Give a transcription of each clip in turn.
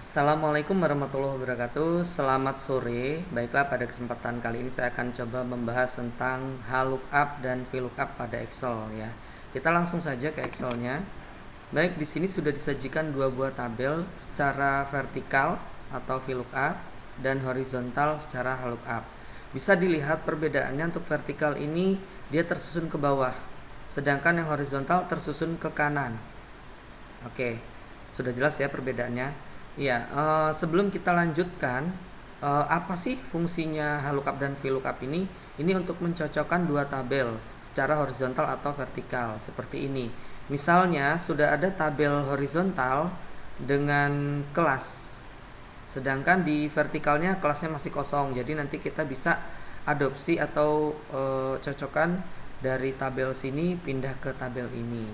Assalamualaikum warahmatullahi wabarakatuh. Selamat sore. Baiklah, pada kesempatan kali ini saya akan coba membahas tentang VLOOKUP dan VLOOKUP pada Excel ya. Kita langsung saja ke Excelnya. Baik, di sini sudah disajikan dua buah tabel secara vertikal atau VLOOKUP dan horizontal secara VLOOKUP. Bisa dilihat perbedaannya. Untuk vertikal ini dia tersusun ke bawah, sedangkan yang horizontal tersusun ke kanan. Oke, sudah jelas ya perbedaannya. Ya, sebelum kita lanjutkan, apa sih fungsinya VLOOKUP dan VLOOKUP ini? Ini untuk mencocokkan dua tabel secara horizontal atau vertikal seperti ini. Misalnya sudah ada tabel horizontal dengan kelas, sedangkan di vertikalnya kelasnya masih kosong. Jadi nanti kita bisa adopsi atau cocokkan dari tabel sini pindah ke tabel ini,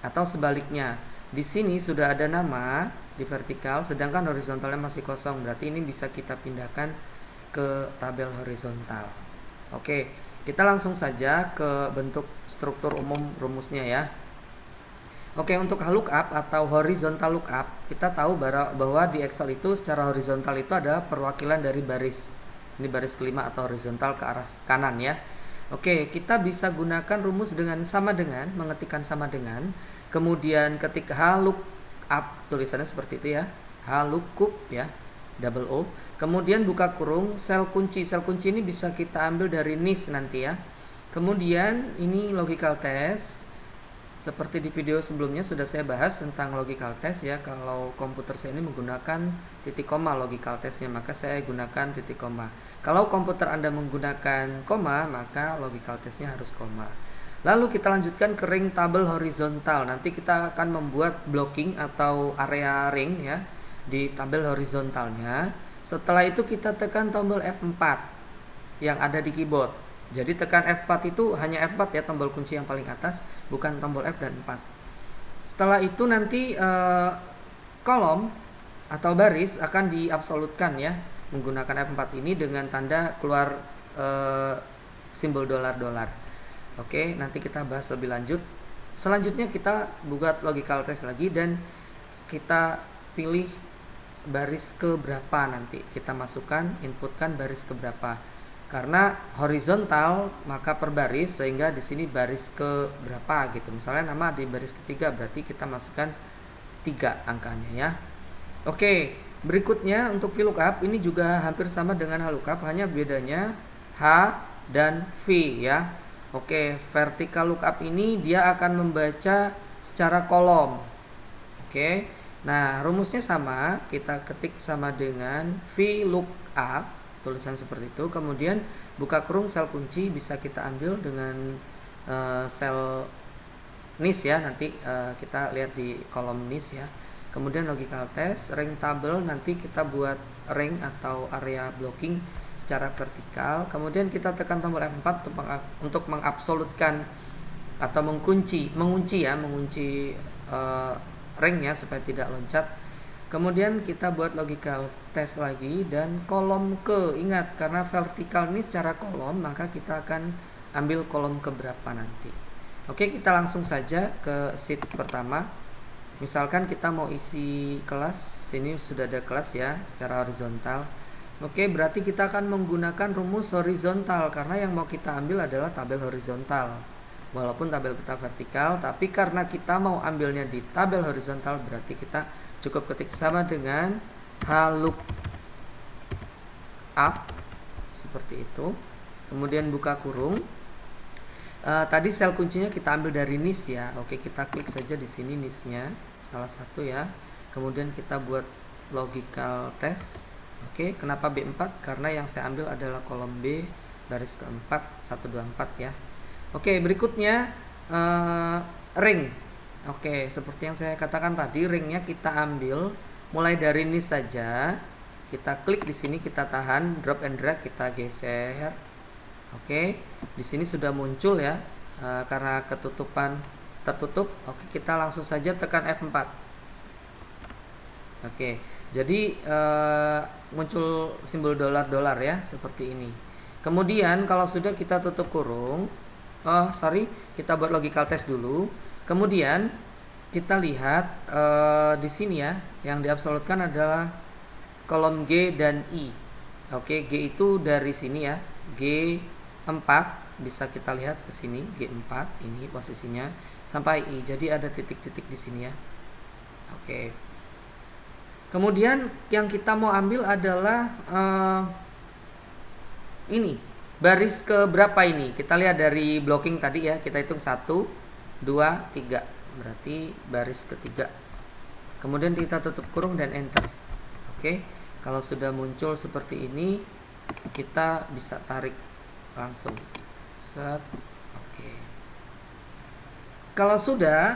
atau sebaliknya. Di sini sudah ada nama di vertikal, sedangkan horizontalnya masih kosong. Berarti ini bisa kita pindahkan ke tabel horizontal. Oke, kita langsung saja ke bentuk struktur umum rumusnya ya. Oke, untuk VLOOKUP atau horizontal lookup, kita tahu bahwa di Excel itu secara horizontal itu ada perwakilan dari baris. Ini baris kelima atau horizontal ke arah kanan ya. Oke, kita bisa gunakan rumus dengan sama dengan, mengetikkan sama dengan. Kemudian ketik VLOOKUP, tulisannya seperti itu ya, VLOOKUP ya, double O. Kemudian buka kurung, sel kunci. Sel kunci ini bisa kita ambil dari NIS nanti ya. Kemudian ini logical test. Seperti di video sebelumnya sudah saya bahas tentang logical test ya. Kalau komputer saya ini menggunakan titik koma logical testnya, maka saya gunakan titik koma. Kalau komputer Anda menggunakan koma, maka logical testnya harus koma. Lalu kita lanjutkan ke ring tabel horizontal. Nanti kita akan membuat blocking atau area ring ya di tabel horizontalnya. Setelah itu kita tekan tombol F4 yang ada di keyboard. Jadi tekan F4 itu hanya F4 ya, tombol kunci yang paling atas, bukan tombol F dan 4. Setelah itu nanti kolom atau baris akan diabsolutkan ya menggunakan F4 ini dengan tanda keluar simbol dolar-dolar. Oke, nanti kita bahas lebih lanjut. Selanjutnya kita buat logical test lagi dan kita pilih baris ke berapa, nanti kita masukkan, inputkan baris ke berapa. Karena horizontal maka per baris, sehingga di sini baris ke berapa gitu. Misalnya nama di baris ketiga, berarti kita masukkan 3 angkanya ya. Oke, berikutnya untuk VLOOKUP ini juga hampir sama dengan VLOOKUP, hanya bedanya H dan V ya. Oke, vertical lookup ini dia akan membaca secara kolom. Oke, nah rumusnya sama, kita ketik sama dengan VLOOKUP, tulisan seperti itu. Kemudian buka kurung, sel kunci bisa kita ambil dengan sel NIS ya, nanti kita lihat di kolom NIS ya. Kemudian logical test, ring tabel, nanti kita buat ring atau area blocking secara vertikal. Kemudian kita tekan tombol F4 untuk mengabsolutkan atau mengunci ringnya supaya tidak loncat. Kemudian kita buat logical test lagi dan kolom ke. Ingat, karena vertikal ini secara kolom, maka kita akan ambil kolom ke berapa nanti. Oke, kita langsung saja ke sheet pertama. Misalkan kita mau isi kelas, sini sudah ada kelas ya secara horizontal. Oke, berarti kita akan menggunakan rumus horizontal karena yang mau kita ambil adalah tabel horizontal. Walaupun tabel kita vertikal, tapi karena kita mau ambilnya di tabel horizontal, berarti kita cukup ketik sama dengan VLOOKUP seperti itu. Kemudian buka kurung. Tadi sel kuncinya kita ambil dari NIS ya. Oke, kita klik saja di sini NIS-nya, salah satu ya. Kemudian kita buat logical test. Oke, kenapa B4? Karena yang saya ambil adalah kolom B, baris keempat, 1, 2, 4 ya. Oke, berikutnya ring. Oke, seperti yang saya katakan tadi, ringnya kita ambil mulai dari NIS saja. Kita klik di sini, kita tahan, drop and drag, kita geser. Oke, di sini sudah muncul ya, karena tertutup. Oke, kita langsung saja tekan F4. Oke, jadi muncul simbol dolar-dolar ya, seperti ini. Kemudian kalau sudah kita tutup kurung, kita buat logical test dulu. Kemudian kita lihat di sini ya, yang diabsolutkan adalah kolom G dan I. Oke, G itu dari sini ya, G4 bisa kita lihat ke sini, G4 ini posisinya sampai I. Jadi ada titik-titik di sini ya. Oke. Kemudian yang kita mau ambil adalah ini baris ke berapa ini? Kita lihat dari blocking tadi ya, kita hitung 1, 2, 3. Berarti baris ketiga. Kemudian kita tutup kurung dan enter. Oke. Kalau sudah muncul seperti ini, kita bisa tarik langsung. Set. Oke. Kalau sudah,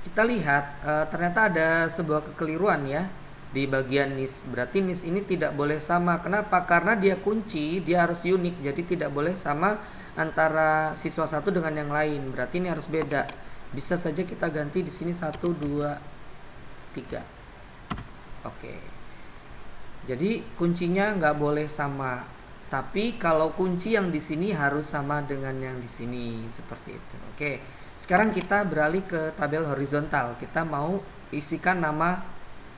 kita lihat ternyata ada sebuah kekeliruan ya di bagian nis. Berarti nis ini tidak boleh sama. Kenapa? Karena dia kunci, dia harus unik. Jadi tidak boleh sama antara siswa satu dengan yang lain. Berarti ini harus beda. Bisa saja kita ganti di sini 1, 2, 3. Oke. Jadi kuncinya nggak boleh sama. Tapi kalau kunci yang di sini harus sama dengan yang di sini, seperti itu. Oke. Sekarang kita beralih ke tabel horizontal. Kita mau isikan nama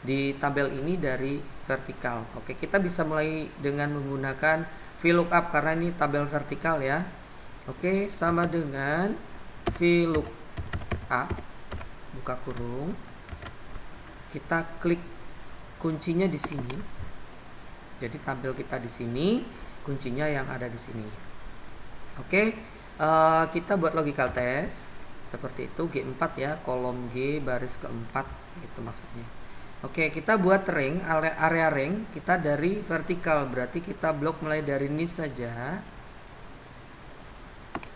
di tabel ini dari vertikal. Oke, kita bisa mulai dengan menggunakan VLOOKUP karena ini tabel vertikal ya. Oke, sama dengan VLOOKUP, buka kurung. Kita klik kuncinya di sini. Jadi tabel kita di sini, kuncinya yang ada di sini. Oke, kita buat logical test seperti itu, G4 ya, kolom G baris keempat itu maksudnya. Oke, kita buat ring, area ring kita dari vertikal, berarti kita blok mulai dari nis saja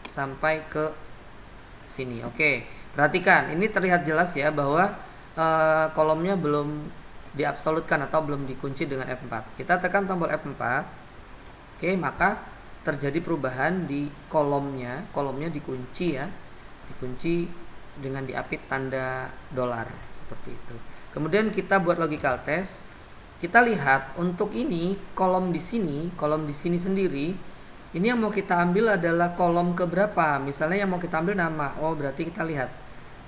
sampai ke sini. Oke, perhatikan, ini terlihat jelas ya bahwa kolomnya belum diabsolutkan atau belum dikunci dengan F4. Kita tekan tombol F4. Oke, maka terjadi perubahan di kolomnya dikunci ya, dikunci dengan diapit tanda dolar seperti itu. Kemudian kita buat logical test. Kita lihat untuk ini kolom di sini sendiri. Ini yang mau kita ambil adalah kolom keberapa? Misalnya yang mau kita ambil nama. Oh, berarti kita lihat.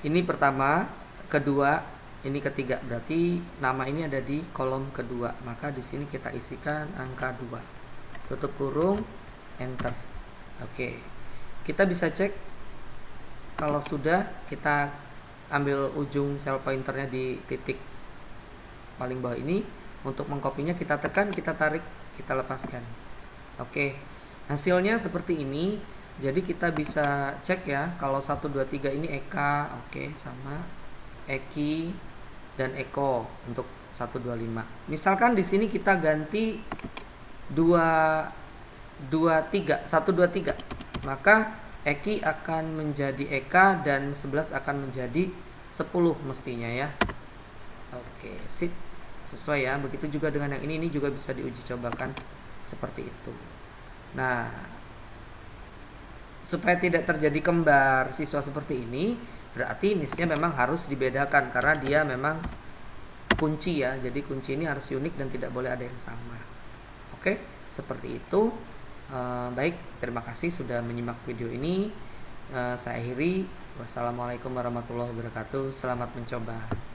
Ini pertama, kedua, ini ketiga. Berarti nama ini ada di kolom kedua. Maka di sini kita isikan angka 2. Tutup kurung, enter. Oke. Kita bisa cek kalau sudah, kita ambil ujung sel pointernya di titik paling bawah ini. Untuk mengkopinya kita tekan, kita tarik, kita lepaskan. Oke, hasilnya seperti ini. Jadi kita bisa cek ya, kalau 1, 2, 3 ini Eka, oke, sama Eki dan Eko untuk 1, 2, 5. Misalkan di sini kita ganti 2, 2, 3, 1, 2, 3. Maka Eki akan menjadi Eka dan 11 akan menjadi 10 mestinya ya. Oke, sip. Sesuai ya. Begitu juga dengan yang ini juga bisa diuji cobakan seperti itu. Nah, supaya tidak terjadi kembar siswa seperti ini, berarti nisnya memang harus dibedakan karena dia memang kunci ya. Jadi kunci ini harus unik dan tidak boleh ada yang sama. Oke, seperti itu. Baik, terima kasih sudah menyimak video ini. Saya akhiri. Wassalamualaikum warahmatullahi wabarakatuh. Selamat mencoba.